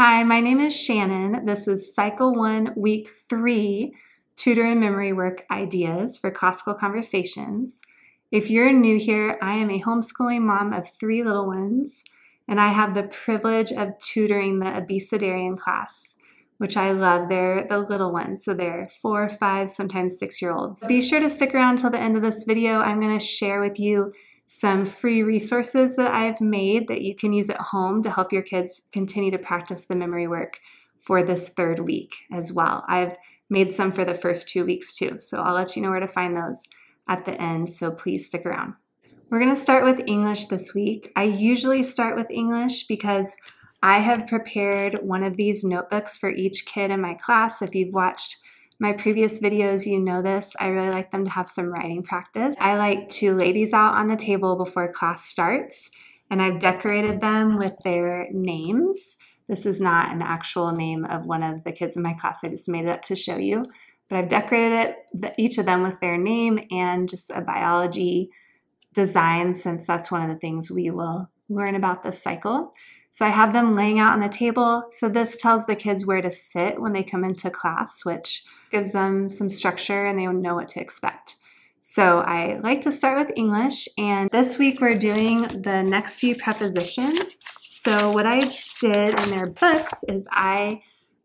Hi, my name is Shannon. This is Cycle 1, Week 3, Tutor and Memory Work Ideas for Classical Conversations. If you're new here, I am a homeschooling mom of 3 little ones, and I have the privilege of tutoring the Abecedarian class, which I love. They're the little ones, so they're 4, 5, sometimes 6-year-olds. Be sure to stick around till the end of this video. I'm going to share with you some free resources that I've made that you can use at home to help your kids continue to practice the memory work for this 3rd week as well. I've made some for the first 2 weeks too, so I'll let you know where to find those at the end, so please stick around. We're going to start with English this week. I usually start with English because I have prepared one of these notebooks for each kid in my class. If you've watched my previous videos, you know this. I really like them to have some writing practice. I like to lay these out on the table before class starts, and I've decorated them with their names. This is not an actual name of one of the kids in my class. I just made it up to show you. But I've decorated each of them with their name and just a biology design, since that's one of the things we will learn about this cycle. So I have them laying out on the table. So this tells the kids where to sit when they come into class, which gives them some structure and they know what to expect. So I like to start with English, and this week we're doing the next few prepositions. So what I did in their books is I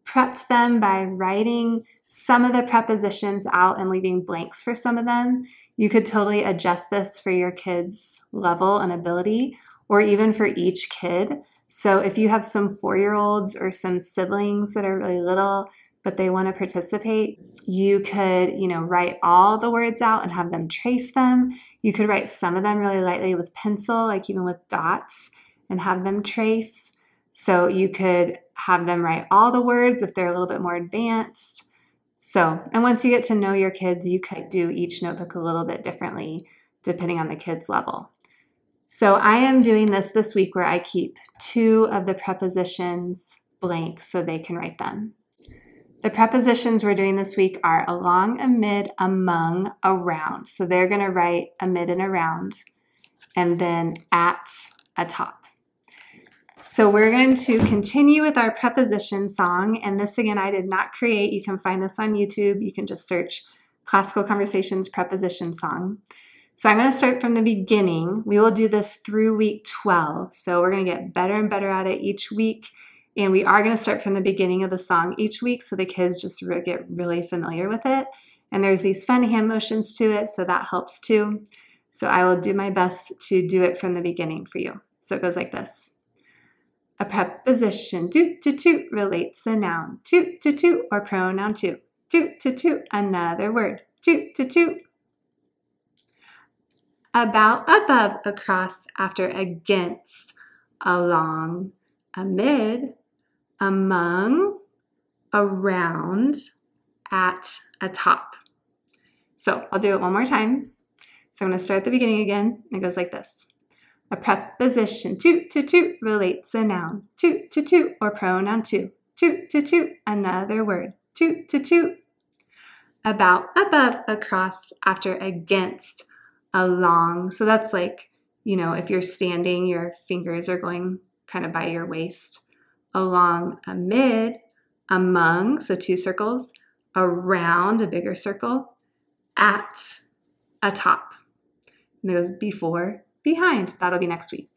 prepped them by writing some of the prepositions out and leaving blanks for some of them. You could totally adjust this for your kids' level and ability, or even for each kid. So if you have some 4-year-olds or some siblings that are really little, but they want to participate, you could, write all the words out and have them trace them. You could write some of them really lightly with pencil, like even with dots, and have them trace. So you could have them write all the words if they're a little bit more advanced. And once you get to know your kids, you could do each notebook a little bit differently depending on the kid's level. So I am doing this week where I keep 2 of the prepositions blank so they can write them. The prepositions we're doing this week are along, amid, among, around. So they're going to write amid and around, and then at, atop. So we're going to continue with our preposition song, and this again I did not create. You can find this on YouTube. You can just search Classical Conversations Preposition Song. So I'm going to start from the beginning. We will do this through week 12. So we're going to get better and better at it each week. And we are going to start from the beginning of the song each week so the kids just get really familiar with it. And there's these fun hand motions to it, so that helps too. So I will do my best to do it from the beginning for you. So it goes like this. A preposition, toot to toot, relates a noun, toot to toot, or pronoun to. Toot to toot, another word, toot to toot. About, above, across, after, against, along, amid, among, around, at, atop. So I'll do it one more time. So I'm going to start at the beginning again. It goes like this. A preposition, toot to toot, relates a noun, toot to toot, or pronoun to. Toot to toot, another word, toot to toot. About, above, across, after, against, along. So that's like, if you're standing, your fingers are going kind of by your waist. Along, amid, among, so 2 circles, around, a bigger circle, at, atop. And it goes before, behind. That'll be next week.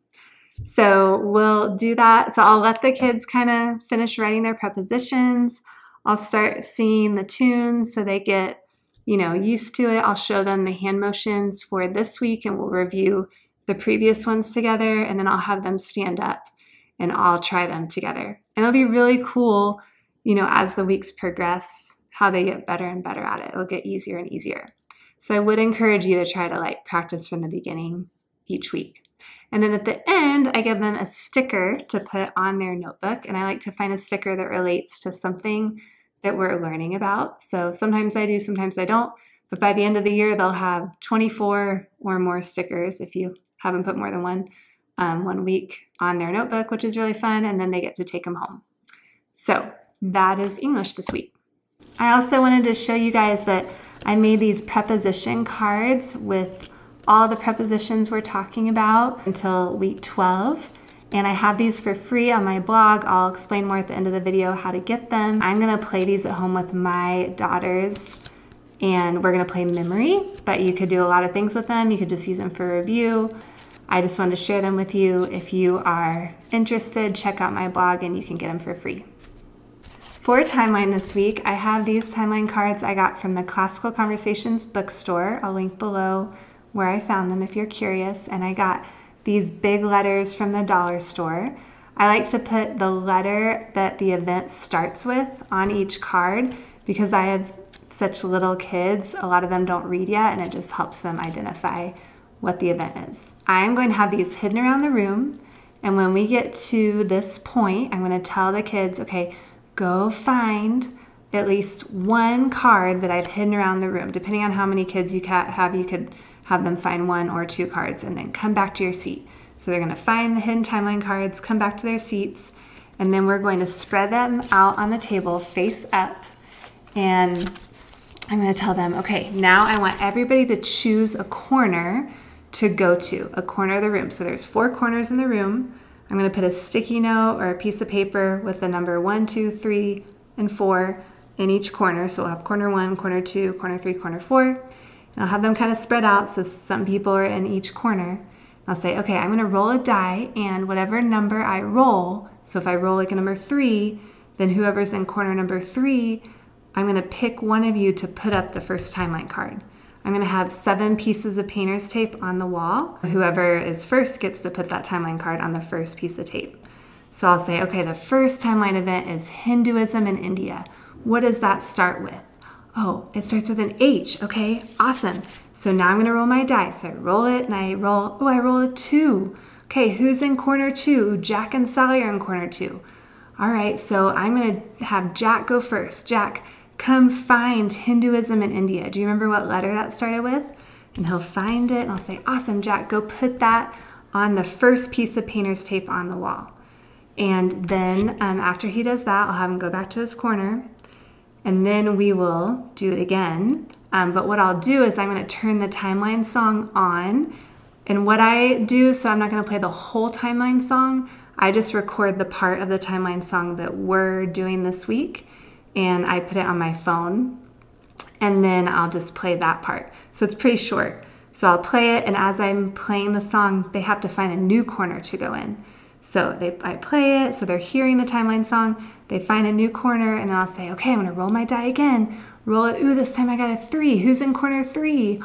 So we'll do that. So I'll let the kids kind of finish writing their prepositions. I'll start singing the tunes so they get used to it. I'll show them the hand motions for this week, and we'll review the previous ones together, and then I'll have them stand up and I'll try them together. And it'll be really cool, as the weeks progress, how they get better and better at it. It'll get easier and easier. So I would encourage you to try to practice from the beginning each week. And then at the end, I give them a sticker to put on their notebook, and I like to find a sticker that relates to something that we're learning about. So sometimes I do, sometimes I don't. But by the end of the year, they'll have 24 or more stickers if you haven't put more than one week on their notebook, which is really fun. And then they get to take them home. So that is English this week. I also wanted to show you guys that I made these preposition cards with all the prepositions we're talking about until week 12. And I have these for free on my blog. I'll explain more at the end of the video how to get them. I'm gonna play these at home with my daughters, and we're gonna play memory, but you could do a lot of things with them. You could just use them for review. I just wanted to share them with you. If you are interested, check out my blog and you can get them for free. For timeline this week, I have these timeline cards I got from the Classical Conversations bookstore. I'll link below where I found them if you're curious. And I got these big letters from the dollar store. I like to put the letter that the event starts with on each card because I have such little kids. A lot of them don't read yet, and it just helps them identify what the event is. I'm going to have these hidden around the room, and when we get to this point, I'm going to tell the kids, okay, go find at least one card that I've hidden around the room. Depending on how many kids you have, you could have them find 1 or 2 cards and then come back to your seat. So they're going to find the hidden timeline cards, come back to their seats, and then we're going to spread them out on the table face up. And I'm going to tell them, okay, now I want everybody to choose a corner to go to, a corner of the room. So there's 4 corners in the room. I'm going to put a sticky note or a piece of paper with the number 1, 2, 3, and 4 in each corner. So we'll have corner 1, corner 2, corner 3, corner 4. And I'll have them kind of spread out so some people are in each corner. I'll say, okay, I'm going to roll a die, and whatever number I roll, so if I roll like a number 3, then whoever's in corner number 3, I'm going to pick one of you to put up the first timeline card. I'm going to have 7 pieces of painter's tape on the wall. Whoever is first gets to put that timeline card on the first piece of tape. So I'll say, okay, the first timeline event is Hinduism in India. What does that start with? Oh, it starts with an H. Okay, awesome. So now I'm going to roll my dice. I roll it and I roll a 2. Okay, who's in corner 2? Jack and Sally are in corner 2. All right, so I'm going to have Jack go first. Jack, come find Hinduism in India. Do you remember what letter that started with? And he'll find it and I'll say, awesome, Jack, go put that on the first piece of painter's tape on the wall. And then after he does that, I'll have him go back to his corner. And then we will do it again. But what I'll do is I'm going to turn the timeline song on. And what I do, so I'm not going to play the whole timeline song, I just record the part of the timeline song that we're doing this week. And I put it on my phone. And then I'll just play that part. So it's pretty short. So I'll play it, and as I'm playing the song, they have to find a new corner to go in. So I play it, so they're hearing the timeline song, they find a new corner, and then I'll say, okay, I'm going to roll my die again. Roll it. Ooh, this time I got a 3. Who's in corner 3?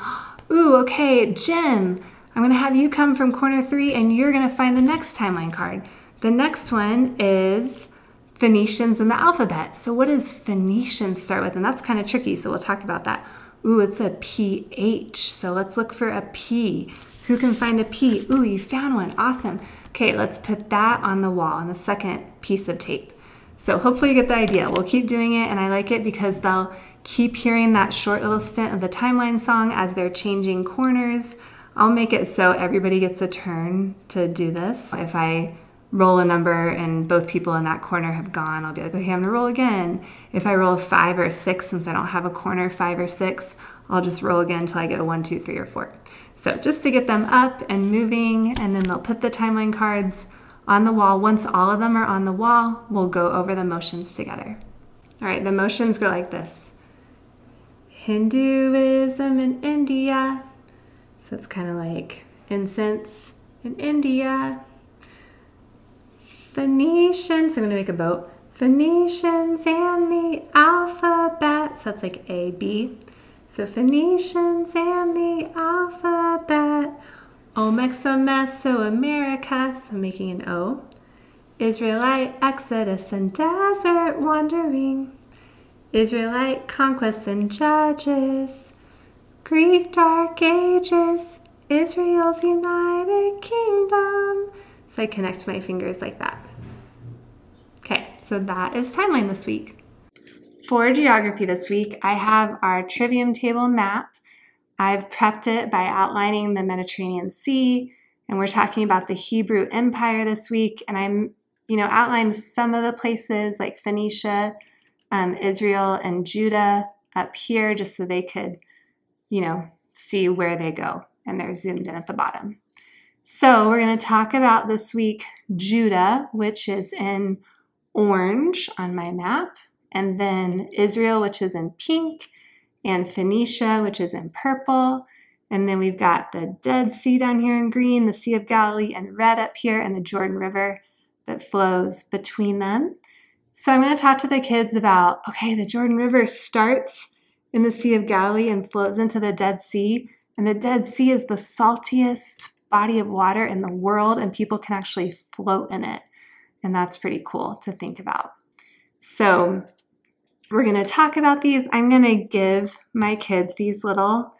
Ooh, okay, Jim. I'm going to have you come from corner 3, and you're going to find the next timeline card. The next one is Phoenicians in the alphabet. So what does Phoenician start with? And that's kind of tricky, so we'll talk about that. Ooh, it's a PH. So let's look for a P. Who can find a P? Ooh, you found one. Awesome. Okay, let's put that on the wall on the second piece of tape. So hopefully you get the idea. We'll keep doing it, and I like it because they'll keep hearing that short little stint of the timeline song as they're changing corners. I'll make it so everybody gets a turn to do this. If I roll a number and both people in that corner have gone, I'll be like, okay, I'm gonna roll again. If I roll a 5 or a 6, since I don't have a corner 5 or 6, I'll just roll again until I get a 1, 2, 3, or 4. So just to get them up and moving, and then they'll put the timeline cards on the wall. Once all of them are on the wall, we'll go over the motions together. All right, the motions go like this. Hinduism in India. So it's kind of like incense in India. Phoenicians, I'm going to make a boat. Phoenicians and the alphabet. So that's like A, B. So Phoenicians and the alphabet. Mesoamerica, so I'm making an O. Israelite exodus and desert wandering. Israelite conquests and judges. Greek dark ages. Israel's united kingdom. So I connect my fingers like that. Okay, so that is timeline this week. For geography this week, I have our Trivium table map. I've prepped it by outlining the Mediterranean Sea, and we're talking about the Hebrew Empire this week. And I'm, outlined some of the places like Phoenicia, Israel, and Judah up here just so they could, see where they go. And they're zoomed in at the bottom. So we're going to talk about this week Judah, which is in orange on my map, and then Israel, which is in pink, and Phoenicia, which is in purple. And then we've got the Dead Sea down here in green, the Sea of Galilee in red up here, and the Jordan River that flows between them. So I'm going to talk to the kids about, okay, the Jordan River starts in the Sea of Galilee and flows into the Dead Sea. And the Dead Sea is the saltiest body of water in the world, and people can actually float in it. And that's pretty cool to think about. So we're going to talk about these. I'm going to give my kids these little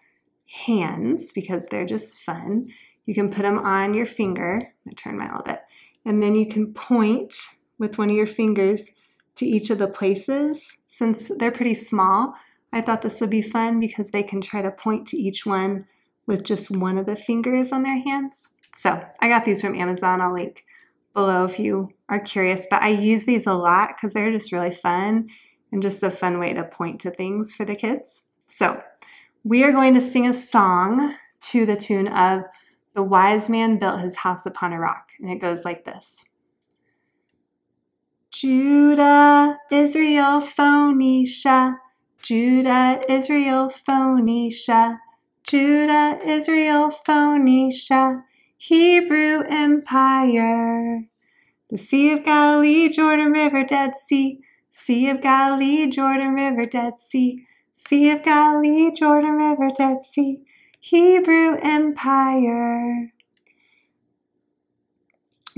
hands because they're just fun. You can put them on your finger. I'm going to turn mine a little bit. And then you can point with one of your fingers to each of the places. Since they're pretty small, I thought this would be fun because they can try to point to each one with just one of the fingers on their hands. So I got these from Amazon. I'll link below if you are curious, but I use these a lot because they're just really fun and just a fun way to point to things for the kids. So we are going to sing a song to the tune of "The Wise Man Built His House Upon a Rock," and it goes like this. Judah, Israel, Phoenicia, Judah, Israel, Phoenicia, Judah, Israel, Phoenicia, Hebrew Empire. The Sea of Galilee, Jordan River, Dead Sea, Sea of Galilee, Jordan River, Dead Sea, Sea of Galilee, Jordan River, Dead Sea, Hebrew Empire.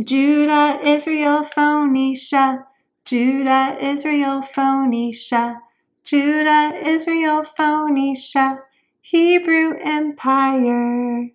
Judah, Israel, Phoenicia, Judah, Israel, Phoenicia, Judah, Israel, Phoenicia, Hebrew Empire.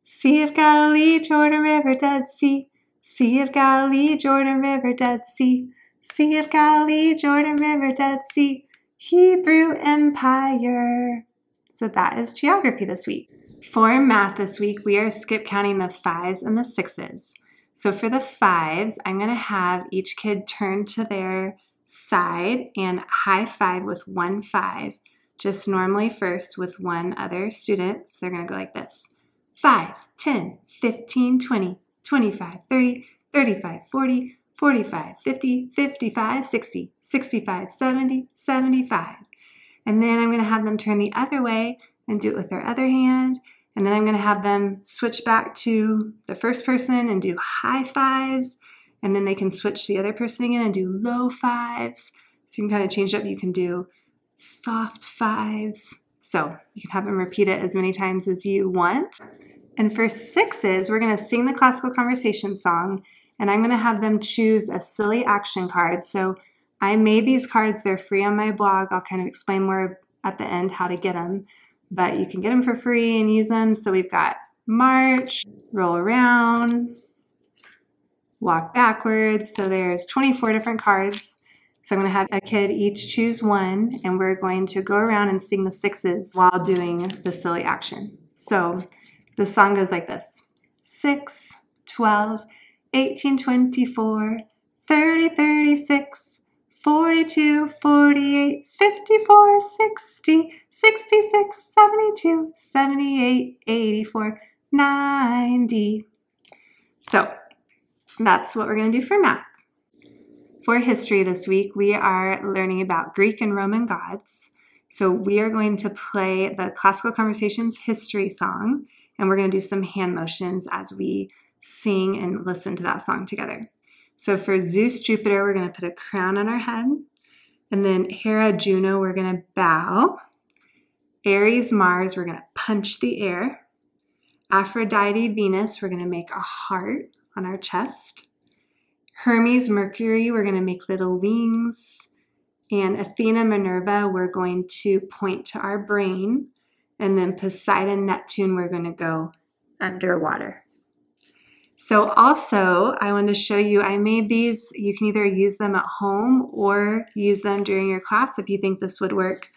Sea of Galilee, Jordan River, Dead Sea, Sea of Galilee, Jordan River, Dead Sea, Sea of Galilee, Jordan River, Dead Sea, Hebrew Empire. So that is geography this week. For math this week, we are skip counting the 5s and the 6s. So for the 5s, I'm going to have each kid turn to their side and high five with 1 5, just normally first with one other student. So they're going to go like this. 5, 10, 15, 20, 25, 30, 35, 40, 45, 50, 55, 60, 65, 70, 75. And then I'm going to have them turn the other way and do it with their other hand. And then I'm going to have them switch back to the first person and do high 5s. And then they can switch to the other person again and do low 5s. So you can kind of change it up. You can do soft 5s. So you can have them repeat it as many times as you want. And for 6s, we're going to sing the classical conversation song. And I'm going to have them choose a silly action card. So I made these cards. They're free on my blog. I'll kind of explain more at the end how to get them. But you can get them for free and use them. So we've got march, roll around, walk backwards. So there's 24 different cards. So I'm going to have a kid each choose one, and we're going to go around and sing the 6s while doing the silly action. So the song goes like this. 6, 12, 18, 24, 30, 36, 42, 48, 54, 60, 66, 72, 78, 84, 90. So that's what we're going to do for math. For history this week, we are learning about Greek and Roman gods. So we are going to play the Classical Conversations history song, and we're going to do some hand motions as we sing and listen to that song together. So for Zeus, Jupiter, we're going to put a crown on our head. And then Hera, Juno, we're going to bow. Aries, Mars, we're going to punch the air. Aphrodite, Venus, we're going to make a heart on our chest. Hermes, Mercury, we're going to make little wings. And Athena, Minerva, we're going to point to our brain. And then Poseidon, Neptune, we're going to go underwater. So also, I want to show you, I made these. You can either use them at home or use them during your class if you think this would work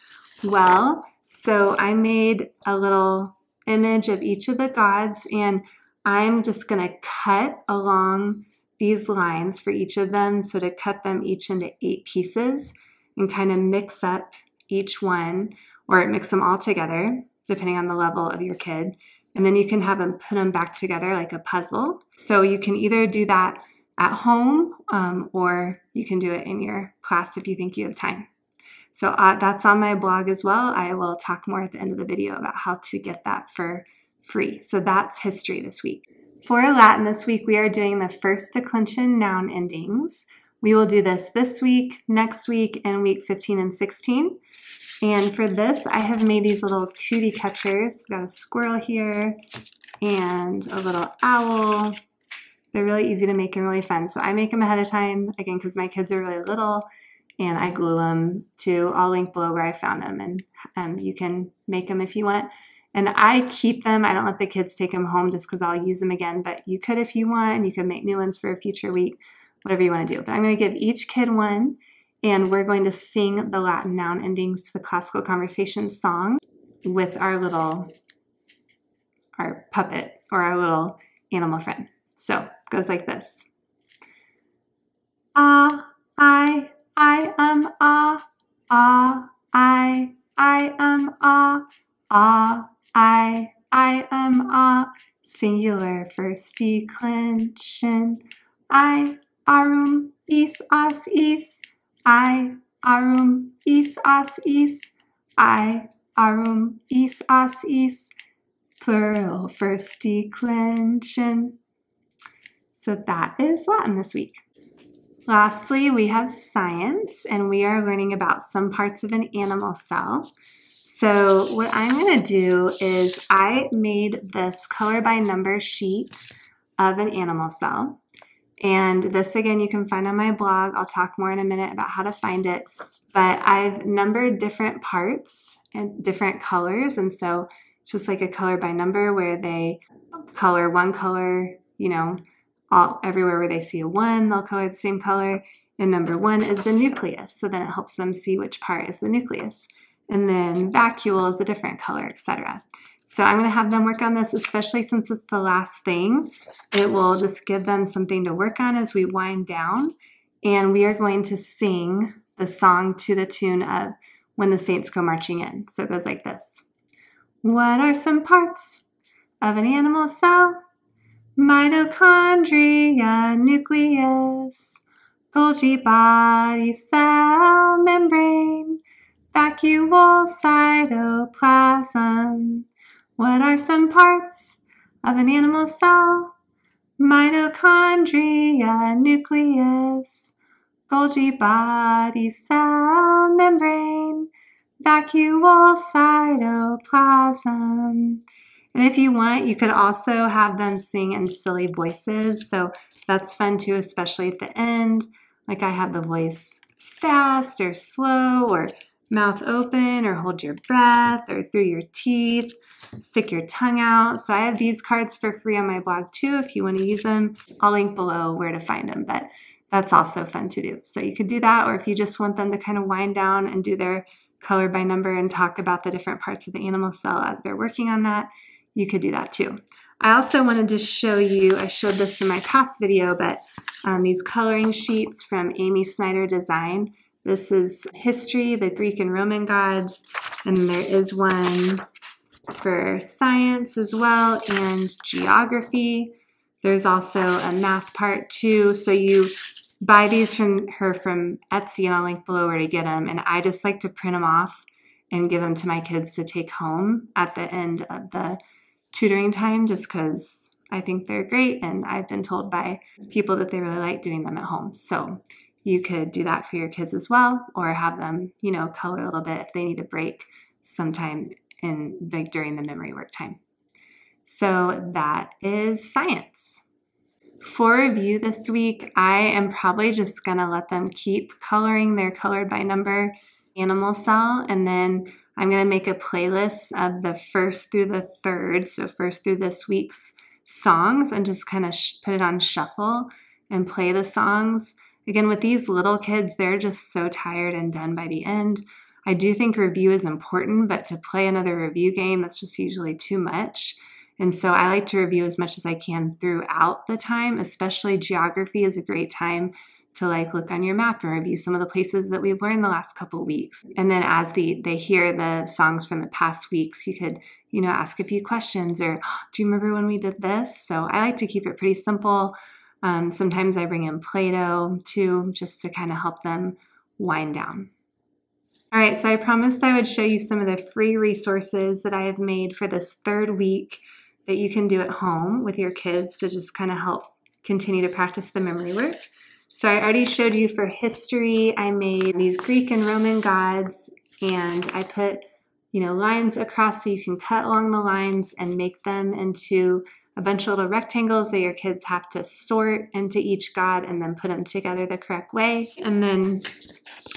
well. So I made a little image of each of the gods, and I'm just going to cut along these lines for each of them. So to cut them each into 8 pieces and kind of mix up each one, or mix them all together, depending on the level of your kid. and then you can have them put them back together like a puzzle. So you can either do that at home or you can do it in your class if you think you have time. So that's on my blog as well. I will talk more at the end of the video about how to get that for free. So that's history this week. For Latin this week, we are doing the first declension noun endings. We will do this week, next week, and week 15 and 16. And for this, I have made these little cutie catchers. We've got a squirrel here and a little owl. They're really easy to make and really fun. So I make them ahead of time, again, because my kids are really little, and I glue them too. I'll link below where I found them, and you can make them if you want. And I keep them. I don't let the kids take them home just because I'll use them again, but you could if you want, and you could make new ones for a future week, whatever you want to do. But I'm going to give each kid one, and we're going to sing the Latin noun endings to the classical conversation song with our puppet or our little animal friend. So it goes like this. Ah, I am ah, I am ah, I am ah, singular first declension. I arum is as is, I arum is as is, I arum is as is, plural first declension. So that is Latin this week. Lastly, we have science, and we are learning about some parts of an animal cell. So what I'm going to do is I made this color by number sheet of an animal cell. And this, again, you can find on my blog. I'll talk more in a minute about how to find it. But I've numbered different parts and different colors. And so it's just like a color by number where they color one color, everywhere where they see a 1, they'll color the same color. And number 1 is the nucleus. So then it helps them see which part is the nucleus. And then vacuole is a different color, etc. So I'm going to have them work on this, especially since it's the last thing. It will just give them something to work on as we wind down. And we are going to sing the song to the tune of When the Saints Go Marching In. So it goes like this. What are some parts of an animal cell? Mitochondria, nucleus, Golgi body, cell membrane, vacuole, cytoplasm. What are some parts of an animal cell? Mitochondria, nucleus, Golgi body, cell membrane, vacuole, cytoplasm. And if you want, you could also have them sing in silly voices. So that's fun too, especially at the end. Like I have the voice fast or slow or mouth open or hold your breath or through your teeth, stick your tongue out. So I have these cards for free on my blog too if you want to use them. I'll link below where to find them, but that's also fun to do. So you could do that, or if you just want them to kind of wind down and do their color by number and talk about the different parts of the animal cell as they're working on that, you could do that too. I also wanted to show you, I showed this in my past video, but these coloring sheets from Amy Snyder Design. This is history, the Greek and Roman gods, and there is one for science as well and geography. There's also a math part too. So you buy these from her from Etsy, and I'll link below where to get them. And I just like to print them off and give them to my kids to take home at the end of the tutoring time, just because I think they're great, and I've been told by people that they really like doing them at home. So you could do that for your kids as well, or have them, color a little bit if they need a break sometime during the memory work time. So that is science. For review this week, I am probably just going to let them keep coloring their colored by number animal cell, and then I'm going to make a playlist of the first through the third, so first through this week's songs, and just kind of put it on shuffle and play the songs. Again, with these little kids, they're just so tired and done by the end. I do think review is important, but to play another review game, that's just usually too much. And so I like to review as much as I can throughout the time, especially geography is a great time to look on your map and review some of the places that we've learned the last couple of weeks. And then as they hear the songs from the past weeks, you could, ask a few questions or, do you remember when we did this? So I like to keep it pretty simple. Sometimes I bring in Play-Doh too, just to kind of help them wind down. All right, so I promised I would show you some of the free resources that I have made for this third week that you can do at home with your kids to just kind of help continue to practice the memory work. So I already showed you for history, I made these Greek and Roman gods, and I put, lines across so you can cut along the lines and make them into a bunch of little rectangles that your kids have to sort into each god and then put them together the correct way. And then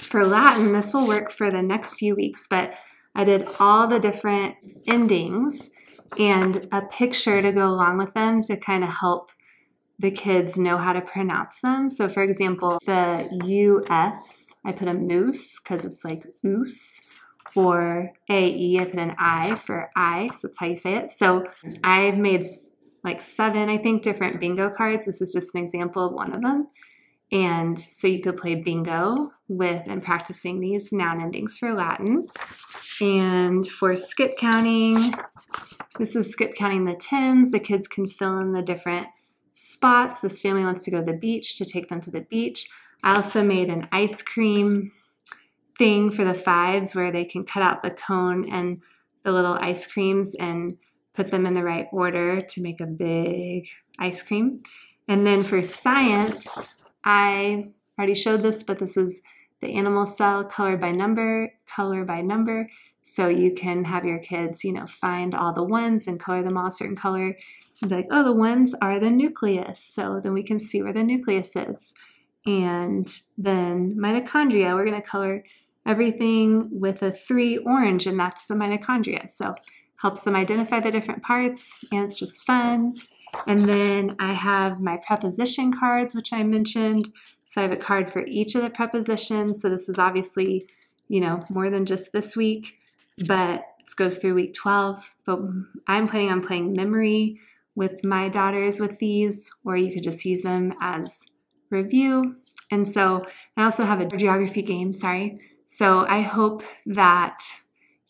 for Latin, this will work for the next few weeks, but I did all the different endings and a picture to go along with them to kind of help the kids know how to pronounce them. So for example, the US, I put a moose because it's like oos, or AE, I put an I for I because that's how you say it. So I've made like 7, I think, different bingo cards. This is just an example of one of them. And so you could play bingo with and practicing these noun endings for Latin. And for skip counting, this is skip counting the tens. The kids can fill in the different spots. This family wants to go to the beach, to take them to the beach. I also made an ice cream thing for the 5s where they can cut out the cone and the little ice creams and put them in the right order to make a big ice cream. And then for science, I already showed this, but this is the animal cell color by number. So you can have your kids, find all the ones and color them all a certain color. And be like, oh, the ones are the nucleus. So then we can see where the nucleus is. And then mitochondria, we're going to color everything with a 3 orange, and that's the mitochondria. So helps them identify the different parts, and it's just fun. And then I have my preposition cards, which I mentioned. So I have a card for each of the prepositions. So this is obviously, more than just this week, but this goes through week 12. But I'm planning on playing memory with my daughters with these, or you could just use them as review. And so I also have a geography game, So I hope that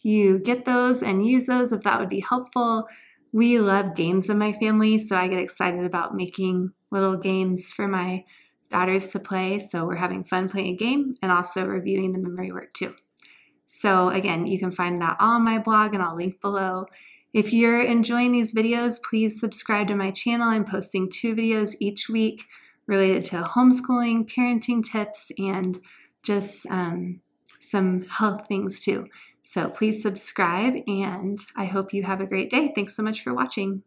you get those and use those if that would be helpful. We love games in my family, so I get excited about making little games for my daughters to play. So we're having fun playing a game and also reviewing the memory work too. So again, you can find that all on my blog and I'll link below. If you're enjoying these videos, please subscribe to my channel. I'm posting 2 videos each week related to homeschooling, parenting tips, and just some health things too. So please subscribe, and I hope you have a great day. Thanks so much for watching.